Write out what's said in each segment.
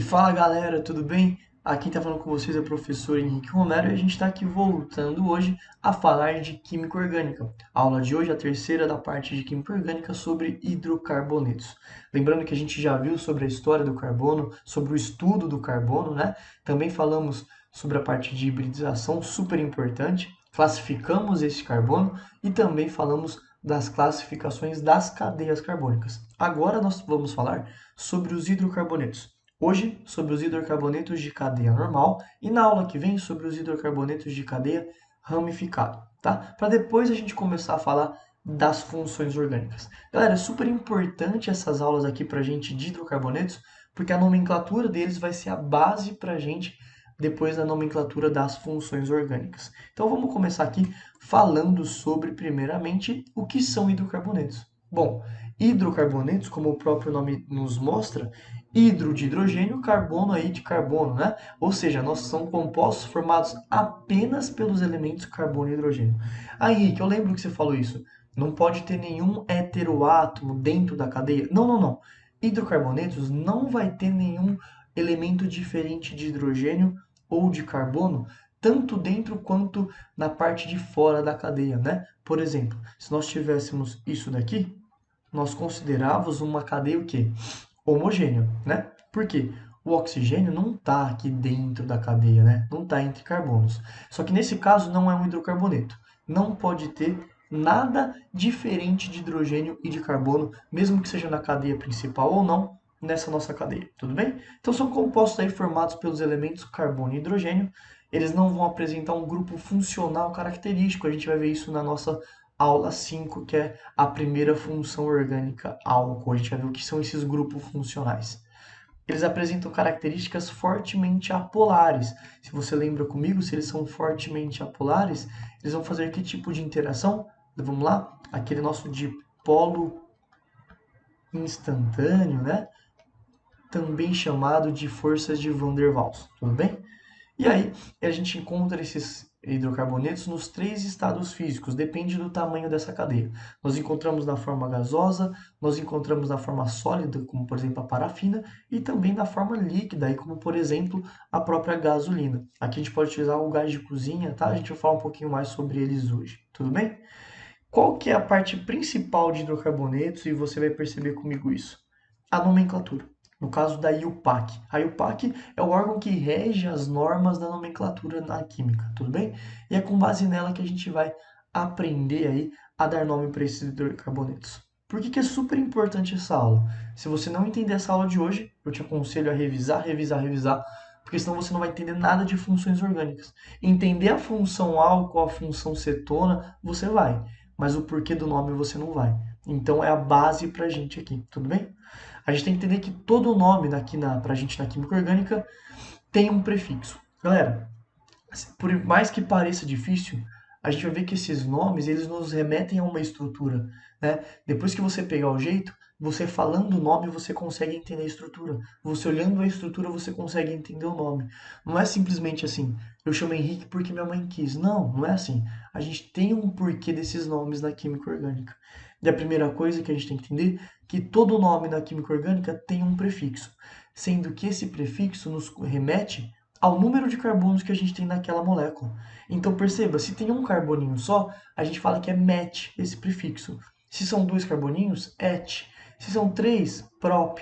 Fala galera, tudo bem? Aqui tá falando com vocês é o professor Henrique Romero e a gente está aqui voltando hoje a falar de Química Orgânica. A aula de hoje é a terceira da parte de Química Orgânica sobre hidrocarbonetos. Lembrando que a gente já viu sobre a história do carbono, sobre o estudo do carbono, né? Também falamos sobre a parte de hibridização, super importante. Classificamos esse carbono e também falamos das classificações das cadeias carbônicas. Agora nós vamos falar sobre os hidrocarbonetos. Hoje, sobre os hidrocarbonetos de cadeia normal e na aula que vem sobre os hidrocarbonetos de cadeia ramificado, tá? Para depois a gente começar a falar das funções orgânicas. Galera, é super importante essas aulas aqui para a gente de hidrocarbonetos, porque a nomenclatura deles vai ser a base para a gente depois da nomenclatura das funções orgânicas. Então vamos começar aqui falando sobre, primeiramente, o que são hidrocarbonetos. Bom, hidrocarbonetos, como o próprio nome nos mostra, hidro de hidrogênio, carbono aí de carbono, né? Ou seja, nós são compostos formados apenas pelos elementos carbono e hidrogênio. Aí, Henrique, eu lembro que você falou isso. Não pode ter nenhum heteroátomo dentro da cadeia. Não, não, não. Hidrocarbonetos não vai ter nenhum elemento diferente de hidrogênio ou de carbono, tanto dentro quanto na parte de fora da cadeia, né? Por exemplo, se nós tivéssemos isso daqui, nós considerávamos uma cadeia o quê? Homogênea, né? Por quê? O oxigênio não está aqui dentro da cadeia, né? Não está entre carbonos. Só que nesse caso não é um hidrocarboneto. Não pode ter nada diferente de hidrogênio e de carbono, mesmo que seja na cadeia principal ou não, nessa nossa cadeia, tudo bem? Então são compostos aí formados pelos elementos carbono e hidrogênio. Eles não vão apresentar um grupo funcional característico. A gente vai ver isso na nossa aula 5, que é a primeira função orgânica álcool. A gente vai ver o que são esses grupos funcionais. Eles apresentam características fortemente apolares. Se você lembra comigo, se eles são fortemente apolares, eles vão fazer que tipo de interação? Vamos lá? Aquele nosso dipolo instantâneo, né? Também chamado de forças de Van der Waals, tudo bem? E aí, a gente encontra esses hidrocarbonetos nos três estados físicos, depende do tamanho dessa cadeia. Nós encontramos na forma gasosa, nós encontramos na forma sólida, como por exemplo a parafina, e também na forma líquida, aí, como por exemplo a própria gasolina. Aqui a gente pode utilizar o gás de cozinha, tá? A gente vai falar um pouquinho mais sobre eles hoje, tudo bem? Qual que é a parte principal de hidrocarbonetos e você vai perceber comigo isso? A nomenclatura. No caso da IUPAC. A IUPAC é o órgão que rege as normas da nomenclatura na química, tudo bem? E é com base nela que a gente vai aprender aí a dar nome para esses hidrocarbonetos. Por que que é super importante essa aula? Se você não entender essa aula de hoje, eu te aconselho a revisar, revisar, revisar, porque senão você não vai entender nada de funções orgânicas. Entender a função álcool, a função cetona, você vai, mas o porquê do nome você não vai. Então é a base pra gente aqui, tudo bem? A gente tem que entender que todo nome aqui pra gente na química orgânica tem um prefixo. Galera, por mais que pareça difícil, a gente vai ver que esses nomes, eles nos remetem a uma estrutura, né? Depois que você pegar o jeito, você falando o nome, você consegue entender a estrutura. Você olhando a estrutura, você consegue entender o nome. Não é simplesmente assim, eu chamo Henrique porque minha mãe quis. Não, não é assim. A gente tem um porquê desses nomes na química orgânica. E a primeira coisa que a gente tem que entender é que todo nome na química orgânica tem um prefixo, sendo que esse prefixo nos remete ao número de carbonos que a gente tem naquela molécula. Então perceba, se tem um carboninho só, a gente fala que é met, esse prefixo. Se são dois carboninhos, et. Se são três, prop.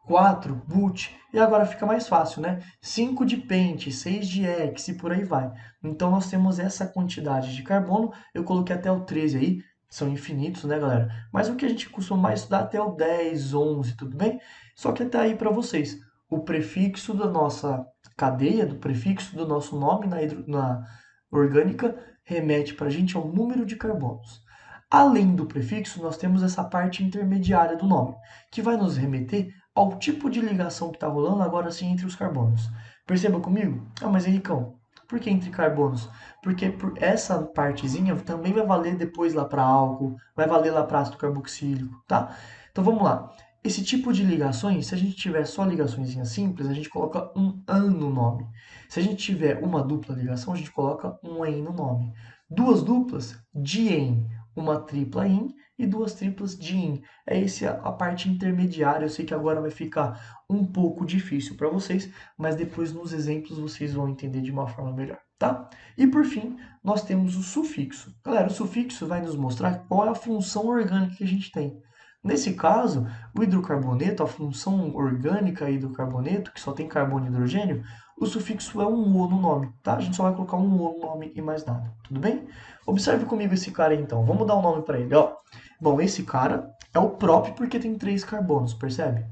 4, but. E agora fica mais fácil, né? 5 de pente, 6 de hex e por aí vai. Então nós temos essa quantidade de carbono. Eu coloquei até o 13 aí, são infinitos, né, galera? Mas o que a gente costuma mais estudar até o 10, 11, tudo bem? Só que até aí para vocês. O prefixo da nossa cadeia, do prefixo do nosso nome na orgânica, remete para a gente ao número de carbonos. Além do prefixo, nós temos essa parte intermediária do nome, que vai nos remeter ao tipo de ligação que está rolando agora sim entre os carbonos. Perceba comigo? Ah, mas Henricão, por que entre carbonos? Porque por essa partezinha também vai valer depois lá para álcool, vai valer lá para ácido carboxílico, tá? Então vamos lá. Esse tipo de ligações, se a gente tiver só ligações simples, a gente coloca um AN no nome. Se a gente tiver uma dupla ligação, a gente coloca um EN no nome. Duas duplas, dien. uma tripla in e duas triplas de in. É essa a parte intermediária. Eu sei que agora vai ficar um pouco difícil para vocês, mas depois nos exemplos vocês vão entender de uma forma melhor, tá? E por fim, nós temos o sufixo. Galera, o sufixo vai nos mostrar qual é a função orgânica que a gente tem. Nesse caso, o hidrocarboneto, a função orgânica hidrocarboneto, que só tem carbono e hidrogênio, o sufixo é um O no nome, tá? A gente só vai colocar um O no nome e mais nada, tudo bem? Observe comigo esse cara aí, então. Vamos dar um nome para ele, ó. Bom, esse cara é o próprio porque tem 3 carbonos, percebe?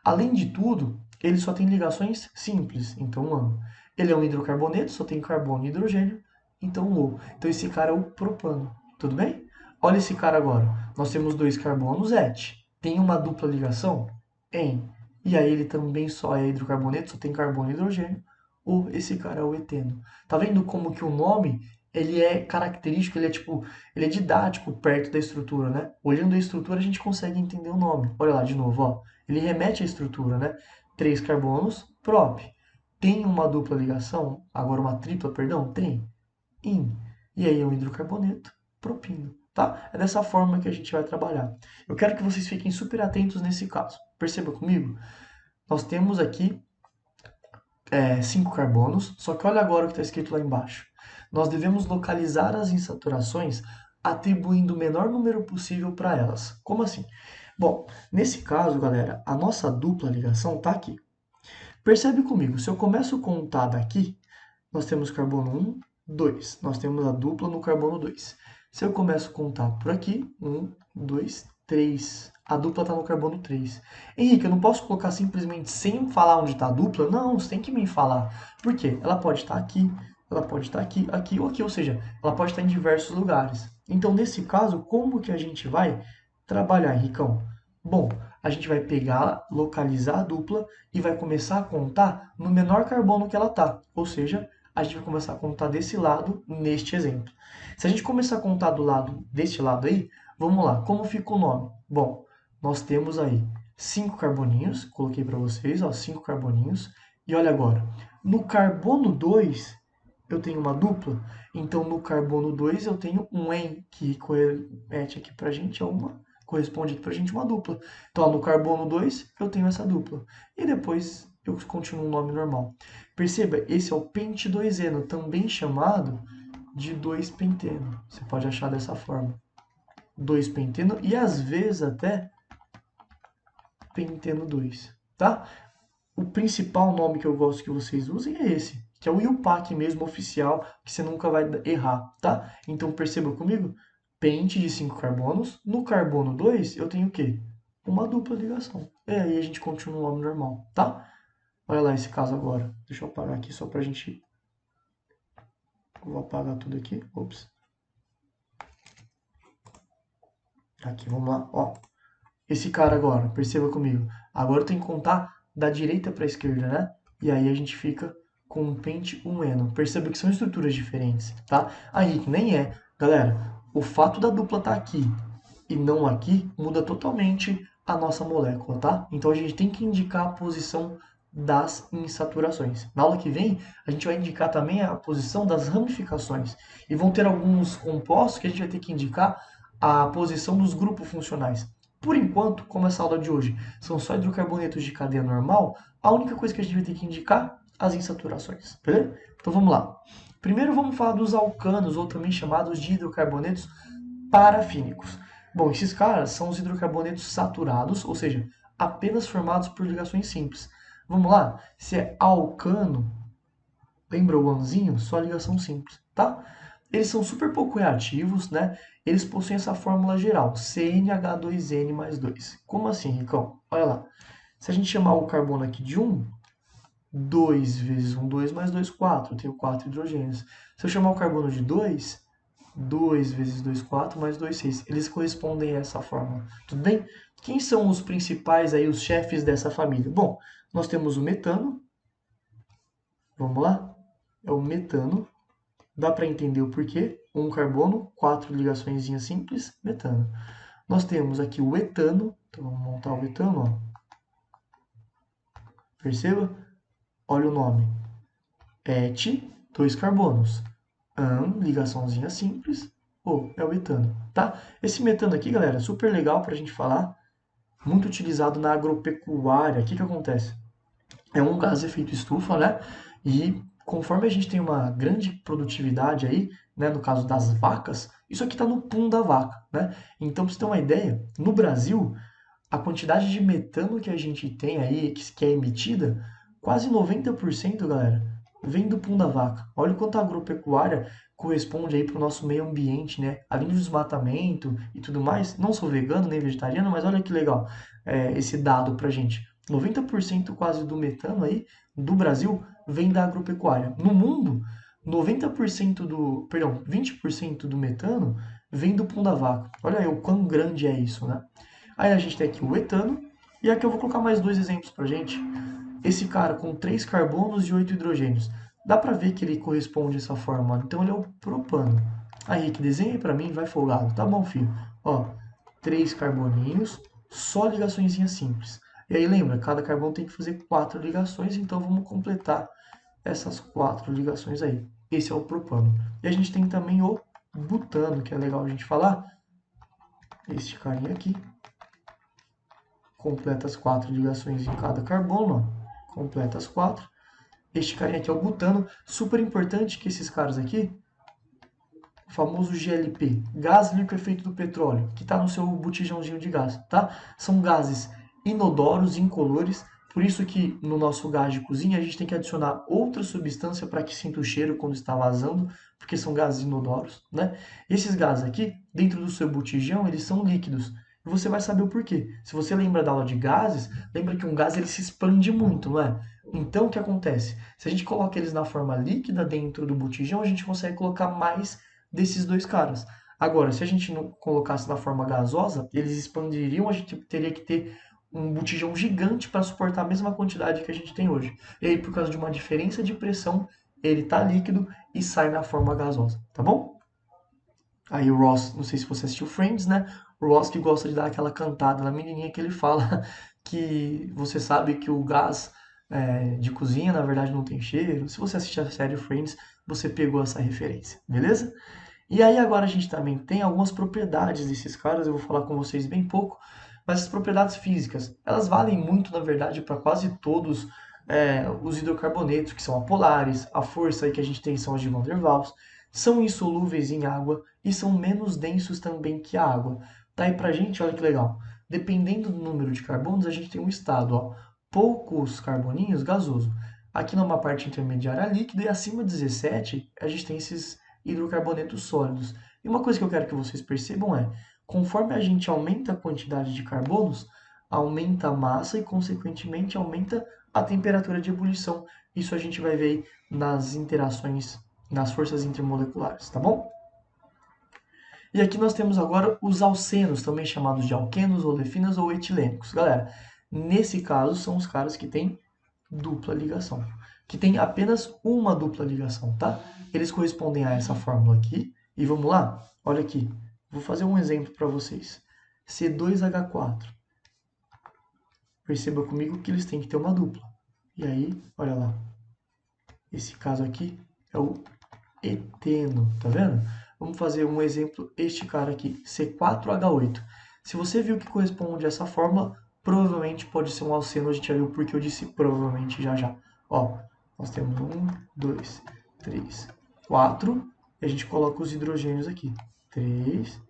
Além de tudo, ele só tem ligações simples, então ano. Ele é um hidrocarboneto, só tem carbono e hidrogênio, então O. Então esse cara é o propano, tudo bem? Olha esse cara agora. Nós temos 2 carbonos, et. Tem uma dupla ligação? En. E aí ele também só é hidrocarboneto, só tem carbono e hidrogênio. Ou esse cara é o eteno. Tá vendo como que o nome, ele é característico, ele é didático perto da estrutura, né? Olhando a estrutura a gente consegue entender o nome. Olha lá de novo, ó. Ele remete à estrutura, né? 3 carbonos, prop. Tem uma dupla ligação? Agora uma tripla, perdão? Tem. In. E aí é um hidrocarboneto, propino. Tá? É dessa forma que a gente vai trabalhar. Eu quero que vocês fiquem super atentos nesse caso. Perceba comigo? Nós temos aqui 5 carbonos, só que olha agora o que está escrito lá embaixo. Nós devemos localizar as insaturações atribuindo o menor número possível para elas. Como assim? Bom, nesse caso, galera, a nossa dupla ligação está aqui. Percebe comigo, se eu começo a contar daqui, nós temos carbono 1, 2. Nós temos a dupla no carbono 2. Se eu começo a contar por aqui, 1, 2, 3. A dupla está no carbono 3. Henrique, eu não posso colocar simplesmente sem falar onde está a dupla? Não, você tem que me falar. Por quê? Ela pode estar aqui, ela pode estar aqui, aqui ou aqui. Ou seja, ela pode estar em diversos lugares. Então, nesse caso, como que a gente vai trabalhar, Henricão? Bom, a gente vai pegar, localizar a dupla e vai começar a contar no menor carbono que ela está. Ou seja, a gente vai começar a contar desse lado neste exemplo. Se a gente começar a contar do lado deste lado aí, vamos lá, como fica o nome? Bom, nós temos aí 5 carboninhos, coloquei para vocês, ó, 5 carboninhos. E olha agora, no carbono 2 eu tenho uma dupla, então no carbono 2 eu tenho um en, que remete aqui pra gente a uma, corresponde aqui pra gente uma dupla. Então, ó, no carbono 2 eu tenho essa dupla. E depois eu continuo o nome normal. Perceba, esse é o pente-2-eno, também chamado de 2-penteno. Você pode achar dessa forma. 2-penteno e às vezes até penteno 2, tá? O principal nome que eu gosto que vocês usem é esse, que é o IUPAC mesmo, oficial, que você nunca vai errar, tá? Então perceba comigo, pente de 5 carbonos, no carbono 2 eu tenho o quê? Uma dupla ligação. E aí a gente continua o nome normal, tá? Olha lá esse caso agora. Deixa eu apagar aqui só pra gente... Eu vou apagar tudo aqui. Ops. Aqui, vamos lá. Ó, esse cara agora, perceba comigo. Agora eu tenho que contar da direita para a esquerda, né? E aí a gente fica com um pente, um eno. Perceba que são estruturas diferentes, tá? Aí, nem é. Galera, o fato da dupla estar aqui e não aqui muda totalmente a nossa molécula, tá? Então a gente tem que indicar a posição das insaturações. Na aula que vem, a gente vai indicar também a posição das ramificações. E vão ter alguns compostos que a gente vai ter que indicar a posição dos grupos funcionais. Por enquanto, como essa aula de hoje são só hidrocarbonetos de cadeia normal, a única coisa que a gente vai ter que indicar as insaturações, beleza? Então vamos lá. Primeiro vamos falar dos alcanos, ou também chamados de hidrocarbonetos parafínicos. Bom, esses caras são os hidrocarbonetos saturados, ou seja, apenas formados por ligações simples. Vamos lá? Se é alcano, lembra o anzinho? Só ligação simples, tá? Eles são super pouco reativos, né? Eles possuem essa fórmula geral, CnH2n mais 2. Como assim, Ricão? Olha lá. Se a gente chamar o carbono aqui de 1, 2 vezes 1, 2 mais 2, 4. Eu tenho 4 hidrogênios. Se eu chamar o carbono de 2, 2 vezes 2, 4, mais 2, 6. Eles correspondem a essa fórmula. Tudo bem? Quem são os principais aí, os chefes dessa família? Bom, nós temos o metano. Vamos lá? É o metano. Dá para entender o porquê. Um carbono, 4 ligações simples, metano. Nós temos aqui o etano. Então vamos montar o etano, ó. Perceba? Olha o nome. Et, 2 carbonos. An, ligaçãozinha simples. É o etano, tá? Esse metano aqui, galera, é super legal para a gente falar, muito utilizado na agropecuária. O que que acontece? É um gás de efeito estufa, né? E conforme a gente tem uma grande produtividade aí, né, no caso das vacas, isso aqui está no pum da vaca, né? Então, para você ter uma ideia, no Brasil, a quantidade de metano que a gente tem aí, que é emitida, quase 90%, galera, vem do pum da vaca. Olha o quanto a agropecuária corresponde aí para o nosso meio ambiente, né? Além do desmatamento e tudo mais, não sou vegano nem vegetariano, mas olha que legal esse dado pra gente. 90% quase do metano aí do Brasil vem da agropecuária. No mundo, 20% do metano vem do pum da vaca. Olha aí o quão grande é isso, né? Aí a gente tem aqui o etano, e aqui eu vou colocar mais dois exemplos pra gente. Esse cara com 3 carbonos e 8 hidrogênios. Dá pra ver que ele corresponde a essa forma, então ele é o propano. Aí, Rick, desenha aí pra mim, vai folgado. Tá bom, filho. Ó, 3 carboninhos, só ligaçõezinhas simples. E aí lembra, cada carbono tem que fazer 4 ligações, então vamos completar essas 4 ligações aí. Esse é o propano. E a gente tem também o butano, que é legal a gente falar. Este carinha aqui completa as 4 ligações em cada carbono, ó. Completa as 4. Este carinha aqui é o butano. Super importante que esses caras aqui, o famoso GLP, gás liquefeito do petróleo, que está no seu botijãozinho de gás, tá? São gases inodoros, incolores, por isso que no nosso gás de cozinha a gente tem que adicionar outra substância para que sinta o cheiro quando está vazando, porque são gases inodoros, né? Esses gases aqui, dentro do seu botijão, eles são líquidos. E você vai saber o porquê. Se você lembra da aula de gases, lembra que um gás ele se expande muito, não é? Então, o que acontece? Se a gente coloca eles na forma líquida dentro do botijão, a gente consegue colocar mais desses dois caras. Agora, se a gente não colocasse na forma gasosa, eles expandiriam, a gente teria que ter um botijão gigante para suportar a mesma quantidade que a gente tem hoje. E aí, por causa de uma diferença de pressão, ele está líquido e sai na forma gasosa, tá bom? Aí o Ross, não sei se você assistiu Friends, né? O Ross que gosta de dar aquela cantada na menininha que ele fala que você sabe que o gás de cozinha, na verdade, não tem cheiro. Se você assistir a série Friends, você pegou essa referência, beleza? E aí agora a gente também tem algumas propriedades desses caras, eu vou falar com vocês bem pouco, mas as propriedades físicas, elas valem muito, na verdade, para quase todos os hidrocarbonetos, que são apolares, a força aí que a gente tem são as de Van der Waals, são insolúveis em água e são menos densos também que a água. Tá aí pra gente, olha que legal. Dependendo do número de carbonos, a gente tem um estado, ó, poucos carboninhos gasoso. Aqui numa parte intermediária líquida e acima de 17, a gente tem esses hidrocarbonetos sólidos. E uma coisa que eu quero que vocês percebam é, conforme a gente aumenta a quantidade de carbonos, aumenta a massa e, consequentemente, aumenta a temperatura de ebulição. Isso a gente vai ver aí nas interações, nas forças intermoleculares, tá bom? E aqui nós temos agora os alcenos, também chamados de alquenos, olefinas ou etilênicos. Galera, nesse caso são os caras que têm dupla ligação, que tem apenas uma dupla ligação, tá? Eles correspondem a essa fórmula aqui. E vamos lá? Olha aqui. Vou fazer um exemplo para vocês. C2H4. Perceba comigo que eles têm que ter uma dupla. E aí, olha lá. Esse caso aqui é o eteno, tá vendo? Vamos fazer um exemplo, este cara aqui, C4H8. Se você viu que corresponde a essa fórmula, provavelmente pode ser um alceno, a gente já viu porque eu disse provavelmente já já. Ó, nós temos 1, 2, 3, 4, e a gente coloca os hidrogênios aqui. 3,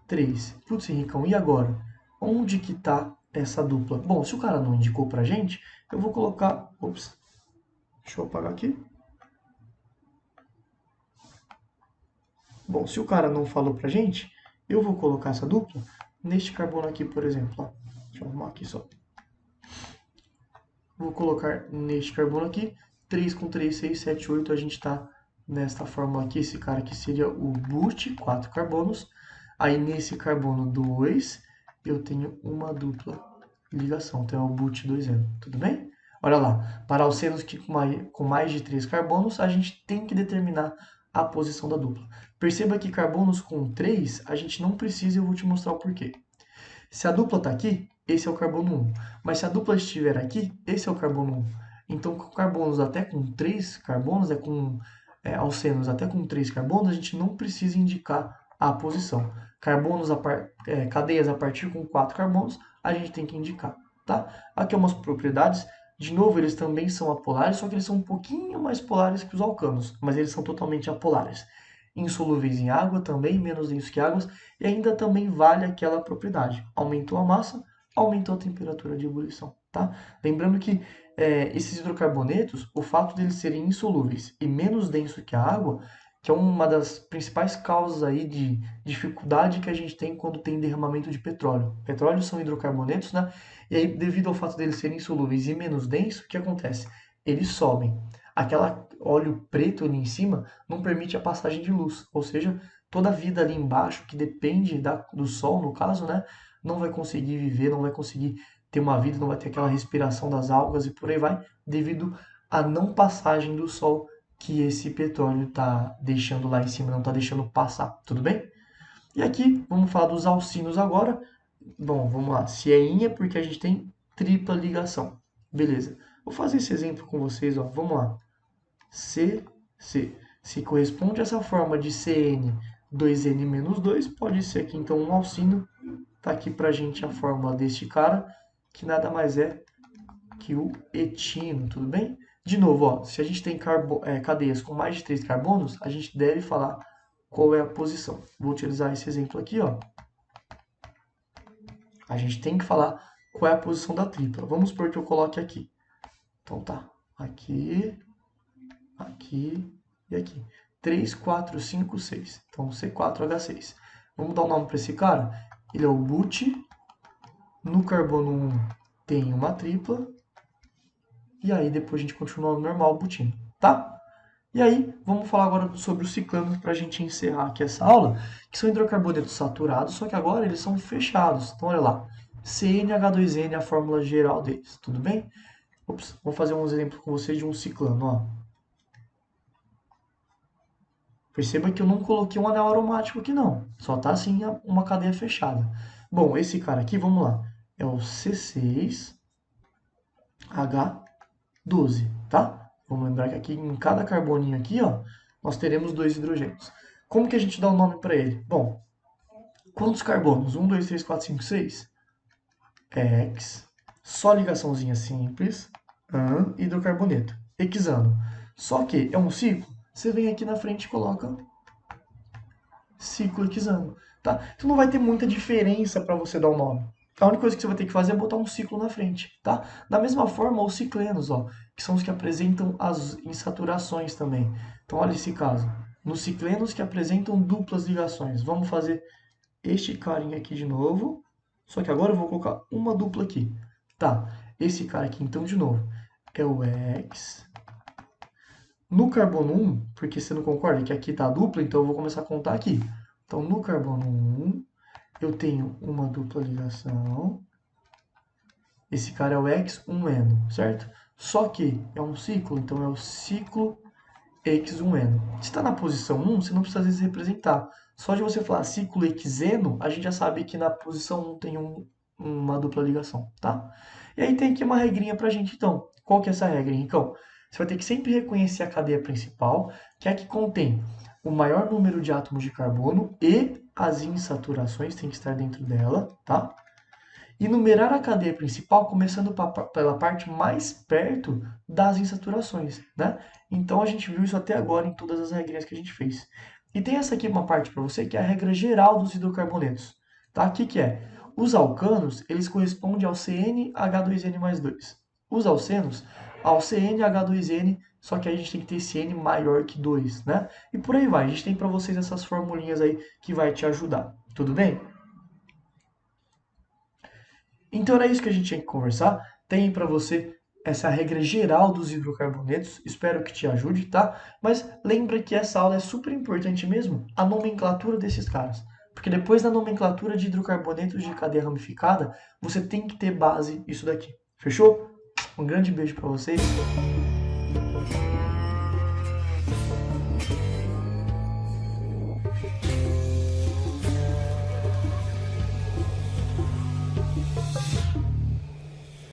3. Putz, Henricão, e agora? Onde que tá essa dupla? Bom, se o cara não indicou pra gente, eu vou colocar... Ops, deixa eu apagar aqui. Bom, se o cara não falou pra gente, eu vou colocar essa dupla neste carbono aqui, por exemplo. Ó. Deixa eu arrumar aqui só. Vou colocar neste carbono aqui, 3 com 3, 6, 7, 8, a gente está nesta fórmula aqui, esse cara aqui seria o BUT, 4 carbonos. Aí nesse carbono 2, eu tenho uma dupla ligação, então é o BUT 2N, tudo bem? Olha lá, para alcenos que com mais de 3 carbonos, a gente tem que determinar a posição da dupla. Perceba que carbonos com 3, a gente não precisa e eu vou te mostrar o porquê. Se a dupla está aqui, esse é o carbono 1. Mas se a dupla estiver aqui, esse é o carbono 1. Então, com carbonos até com 3 carbonos, alcenos até com 3 carbonos, a gente não precisa indicar a posição. Cadeias a partir com 4 carbonos, a gente tem que indicar, tá? Aqui umas propriedades. De novo, eles também são apolares, só que eles são um pouquinho mais polares que os alcanos, mas eles são totalmente apolares. Insolúveis em água também, menos densos que águas, e ainda também vale aquela propriedade. Aumentou a massa, aumentou a temperatura de ebulição, tá? Lembrando que esses hidrocarbonetos, o fato deles serem insolúveis e menos densos que a água, que é uma das principais causas aí de dificuldade que a gente tem quando tem derramamento de petróleo. Petróleo são hidrocarbonetos, né? E aí, devido ao fato deles serem insolúveis e menos densos, o que acontece? Eles sobem. Aquela óleo preto ali em cima não permite a passagem de luz, ou seja, toda a vida ali embaixo, que depende do sol, no caso, né? Não vai conseguir viver, não vai conseguir ter uma vida, não vai ter aquela respiração das algas e por aí vai, devido à não passagem do sol que esse petróleo está deixando lá em cima, não está deixando passar, tudo bem? E aqui, vamos falar dos alcinos agora. Bom, vamos lá. Cieinha, porque a gente tem tripla ligação. Beleza. Vou fazer esse exemplo com vocês, ó. Vamos lá. CC. Se corresponde a essa forma de CN 2N menos 2, pode ser aqui então um alcino. Tá aqui pra gente a fórmula deste cara, que nada mais é que o etino, tudo bem? De novo, ó, se a gente tem cadeias com mais de 3 carbonos, a gente deve falar qual é a posição. Vou utilizar esse exemplo aqui, ó. A gente tem que falar qual é a posição da tripla. Vamos supor que eu coloque aqui. Então tá, aqui, aqui e aqui. 3, 4, 5, 6. Então C4H6. Vamos dar um nome para esse cara? Ele é o but. No carbono 1 tem uma tripla. E aí depois a gente continua no normal, butino, tá? E aí, vamos falar agora sobre os ciclanos para a gente encerrar aqui essa aula, que são hidrocarbonetos saturados, só que agora eles são fechados. Então, olha lá, CnH2n é a fórmula geral deles, tudo bem? Ops, vou fazer um exemplo com vocês de um ciclano, ó. Perceba que eu não coloquei um anel aromático aqui não, só tá assim uma cadeia fechada. Bom, esse cara aqui, vamos lá, é o C6H12, tá? Vamos lembrar que aqui em cada carboninho aqui, ó, nós teremos 2 hidrogênios. Como que a gente dá o nome para ele? Bom, quantos carbonos? 1, 2, 3, 4, 5, 6? Hex, só ligaçãozinha simples, hidrocarboneto, hexano. Só que é um ciclo, você vem aqui na frente e coloca ciclo hexano, tá? Então não vai ter muita diferença para você dar o nome. A única coisa que você vai ter que fazer é botar um ciclo na frente, tá? Da mesma forma, os ciclenos, ó, que são os que apresentam as insaturações também. Então, olha esse caso. Nos ciclenos que apresentam duplas ligações. Vamos fazer este carinha aqui de novo. Só que agora eu vou colocar uma dupla aqui. Tá, esse cara aqui, então, de novo, é o X. No carbono 1, porque você não concorda que aqui tá a dupla, então eu vou começar a contar aqui. Então, no carbono 1... eu tenho uma dupla ligação. Esse cara é o X1N, certo? Só que é um ciclo, então é o ciclo X1N. Se está na posição 1, você não precisa às vezes representar. Só de você falar ciclo Xeno, a gente já sabe que na posição 1 tem uma dupla ligação, tá? E aí tem aqui uma regrinha pra gente, então. Qual que é essa regra, Henricão? Você vai ter que sempre reconhecer a cadeia principal, que é a que contém o maior número de átomos de carbono e as insaturações tem que estar dentro dela, tá? E numerar a cadeia principal começando pela parte mais perto das insaturações, né? Então a gente viu isso até agora em todas as regrinhas que a gente fez. E tem essa aqui uma parte para você que é a regra geral dos hidrocarbonetos, tá? O que é? Os alcanos, eles correspondem ao CnH2n mais 2. Os alcenos, ao CnH2n, só que aí a gente tem que ter esse N maior que 2, né? E por aí vai. A gente tem para vocês essas formulinhas aí que vai te ajudar. Tudo bem? Então era isso que a gente tinha que conversar. Tem para você essa regra geral dos hidrocarbonetos. Espero que te ajude, tá? Mas lembra que essa aula é super importante mesmo, a nomenclatura desses caras. Porque depois da nomenclatura de hidrocarbonetos de cadeia ramificada, você tem que ter base isso daqui. Fechou? Um grande beijo para vocês.